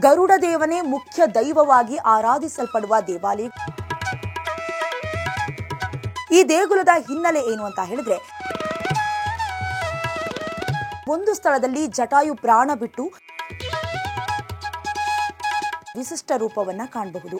ಗರುಡ ದೇವನೇ ಮುಖ್ಯ ದೈವವಾಗಿ ಆರಾಧಿಸಲ್ಪಡುವ ದೇವಾಲಯ. ಈ ದೇಗುಲದ ಹಿನ್ನೆಲೆ ಏನು ಅಂತ ಹೇಳಿದ್ರೆ, ಒಂದು ಸ್ಥಳದಲ್ಲಿ ಜಟಾಯು ಪ್ರಾಣ ಬಿಟ್ಟು ವಿಶಿಷ್ಟ ರೂಪವನ್ನ ಕಾಣಬಹುದು.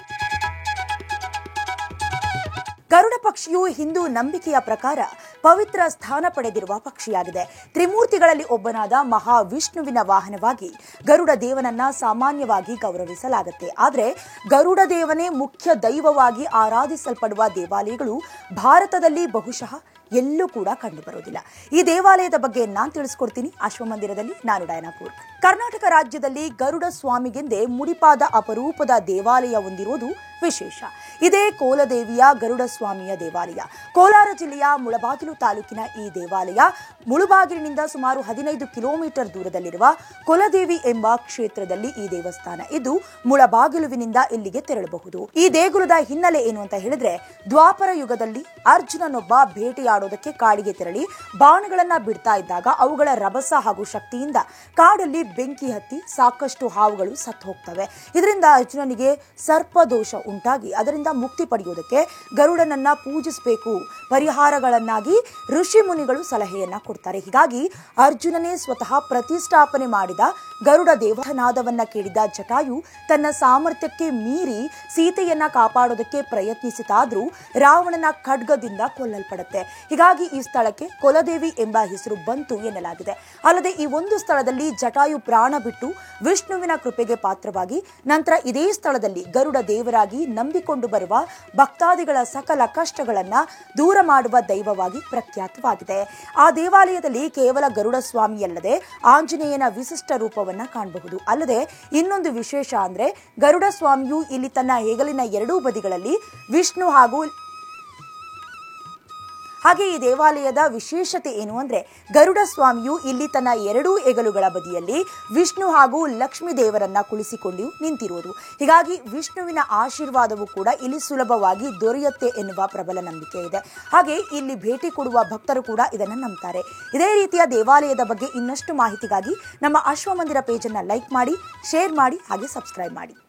ಗರುಡ ಪಕ್ಷಿಯು ಹಿಂದೂ ನಂಬಿಕೆಯ ಪ್ರಕಾರ ಪವಿತ್ರ ಸ್ಥಾನ ಪಡೆದಿರುವ ಪಕ್ಷಿಯಾಗಿದೆ. ತ್ರಿಮೂರ್ತಿಗಳಲ್ಲಿ ಒಬ್ಬನಾದ ಮಹಾವಿಷ್ಣುವಿನ ವಾಹನವಾಗಿ ಗರುಡ ದೇವನನ್ನ ಸಾಮಾನ್ಯವಾಗಿ ಗೌರವಿಸಲಾಗುತ್ತೆ. ಆದರೆ ಗರುಡ ದೇವನೇ ಮುಖ್ಯ ದೈವವಾಗಿ ಆರಾಧಿಸಲ್ಪಡುವ ದೇವಾಲಯಗಳು ಭಾರತದಲ್ಲಿ ಬಹುಶಃ ಎಲ್ಲೂ ಕೂಡ ಕಂಡುಬರುವುದಿಲ್ಲ. ಈ ದೇವಾಲಯದ ಬಗ್ಗೆ ನಾನು ತಿಳಿಸ್ಕೊಡ್ತೀನಿ ಅಶ್ವಮಂದಿರದಲ್ಲಿ. ನಾನು ಡೈನಾಪುರ್. ಕರ್ನಾಟಕ ರಾಜ್ಯದಲ್ಲಿ ಗರುಡ ಸ್ವಾಮಿಗೆಂದೇ ಮುಡಿಪಾದ ಅಪರೂಪದ ದೇವಾಲಯ ಹೊಂದಿರುವುದು ವಿಶೇಷ. ಇದೇ ಕೋಲದೇವಿಯ ಗರುಡ ಸ್ವಾಮಿಯ ದೇವಾಲಯ. ಕೋಲಾರ ಜಿಲ್ಲೆಯ ಮುಳಬಾಗಿಲು ತಾಲೂಕಿನ ಈ ದೇವಾಲಯ ಮುಳುಬಾಗಿಲಿನಿಂದ ಸುಮಾರು 15 ಕಿಲೋಮೀಟರ್ ದೂರದಲ್ಲಿರುವ ಕುಲದೇವಿ ಎಂಬ ಕ್ಷೇತ್ರದಲ್ಲಿ ಈ ದೇವಸ್ಥಾನ ಇದ್ದು, ಮುಳಬಾಗಿಲುವಿನಿಂದ ಇಲ್ಲಿಗೆ ತೆರಳಬಹುದು. ಈ ದೇಗುಲದ ಹಿನ್ನೆಲೆ ಏನು ಅಂತ ಹೇಳಿದ್ರೆ, ದ್ವಾಪರ ಯುಗದಲ್ಲಿ ಅರ್ಜುನನೊಬ್ಬ ಬೇಟೆಯಾಡೋದಕ್ಕೆ ಕಾಡಿಗೆ ತೆರಳಿ ಬಾಣಗಳನ್ನ ಬಿಡ್ತಾ ಇದ್ದಾಗ ಅವುಗಳ ರಭಸ ಹಾಗೂ ಶಕ್ತಿಯಿಂದ ಕಾಡಲ್ಲಿ ಬೆಂಕಿ ಹತ್ತಿ ಸಾಕಷ್ಟು ಹಾವುಗಳು ಸತ್ತು ಹೋಗ್ತವೆ. ಇದರಿಂದ ಅರ್ಜುನನಿಗೆ ಸರ್ಪದೋಷ ಉಂಟಾಗಿ ಅದರಿಂದ ಮುಕ್ತಿ ಪಡೆಯುವುದಕ್ಕೆ ಗರುಡನನ್ನ ಪೂಜಿಸಬೇಕು, ಪರಿಹಾರಗಳನ್ನಾಗಿ ಋಷಿ ಮುನಿಗಳು ಸಲಹೆಯನ್ನ ಕೊಡ್ತಾರೆ. ಹೀಗಾಗಿ ಅರ್ಜುನನೇ ಸ್ವತಃ ಪ್ರತಿಷ್ಠಾಪನೆ ಮಾಡಿದ ಗರುಡ ದೇವನಾದವನ್ನ ಕೇಳಿದ ಜಟಾಯು ತನ್ನ ಸಾಮರ್ಥ್ಯಕ್ಕೆ ಮೀರಿ ಸೀತೆಯನ್ನ ಕಾಪಾಡೋದಕ್ಕೆ ಪ್ರಯತ್ನಿಸಿತಾದ್ರೂ ರಾವಣನ ಖಡ್ಗದಿಂದ ಕೊಲ್ಲಲ್ಪಡುತ್ತೆ. ಹೀಗಾಗಿ ಈ ಸ್ಥಳಕ್ಕೆ ಕುಲದೇವಿ ಎಂಬ ಹೆಸರು ಬಂತು ಎನ್ನಲಾಗಿದೆ. ಅಲ್ಲದೆ ಈ ಒಂದು ಸ್ಥಳದಲ್ಲಿ ಜಟಾಯು ಪ್ರಾಣ ಬಿಟ್ಟು ವಿಷ್ಣುವಿನ ಕೃಪೆಗೆ ಪಾತ್ರವಾಗಿ ನಂತರ ಇದೇ ಸ್ಥಳದಲ್ಲಿ ಗರುಡ ದೇವರಾಗಿ ನಂಬಿಕೊಂಡು ಬರುವ ಭಕ್ತಾದಿಗಳ ಸಕಲ ಕಷ್ಟಗಳನ್ನ ದೂರ ಮಾಡುವ ದೈವವಾಗಿ ಪ್ರಖ್ಯಾತವಾಗಿದೆ. ಆ ದೇವಾಲಯದಲ್ಲಿ ಕೇವಲ ಗರುಡ ಸ್ವಾಮಿಯಲ್ಲದೆ ಆಂಜನೇಯನ ವಿಶಿಷ್ಟ ರೂಪವನ್ನ ಕಾಣಬಹುದು. ಅಲ್ಲದೆ ಇನ್ನೊಂದು ವಿಶೇಷ ಅಂದ್ರೆ, ಗರುಡ ಸ್ವಾಮಿಯು ಇಲ್ಲಿ ತನ್ನ ಹೆಗಲಿನ ಎರಡೂ ಬದಿಗಳಲ್ಲಿ ವಿಷ್ಣು ಹಾಗೆ ಈ ದೇವಾಲಯದ ವಿಶೇಷತೆ ಏನು ಅಂದ್ರೆ, ಗರುಡ ಸ್ವಾಮಿಯು ಇಲ್ಲಿ ತನ್ನ ಎರಡೂ ಹೆಗಲುಗಳ ಬದಿಯಲ್ಲಿ ವಿಷ್ಣು ಹಾಗೂ ಲಕ್ಷ್ಮೀ ದೇವರನ್ನ ಕುಳಿಸಿಕೊಂಡು ನಿಂತಿರುವುದು. ಹೀಗಾಗಿ ವಿಷ್ಣುವಿನ ಆಶೀರ್ವಾದವು ಕೂಡ ಇಲ್ಲಿ ಸುಲಭವಾಗಿ ದೊರೆಯುತ್ತೆ ಎನ್ನುವ ಪ್ರಬಲ ನಂಬಿಕೆ ಇದೆ. ಹಾಗೆ ಇಲ್ಲಿ ಭೇಟಿ ಕೊಡುವ ಭಕ್ತರು ಕೂಡ ಇದನ್ನು ನಂಬ್ತಾರೆ. ಇದೇ ರೀತಿಯ ದೇವಾಲಯದ ಬಗ್ಗೆ ಇನ್ನಷ್ಟು ಮಾಹಿತಿಗಾಗಿ ನಮ್ಮ ಅಶ್ವಮಂದಿರ ಪೇಜ್ ಅನ್ನ ಲೈಕ್ ಮಾಡಿ, ಶೇರ್ ಮಾಡಿ, ಹಾಗೆ ಸಬ್ಸ್ಕ್ರೈಬ್ ಮಾಡಿ.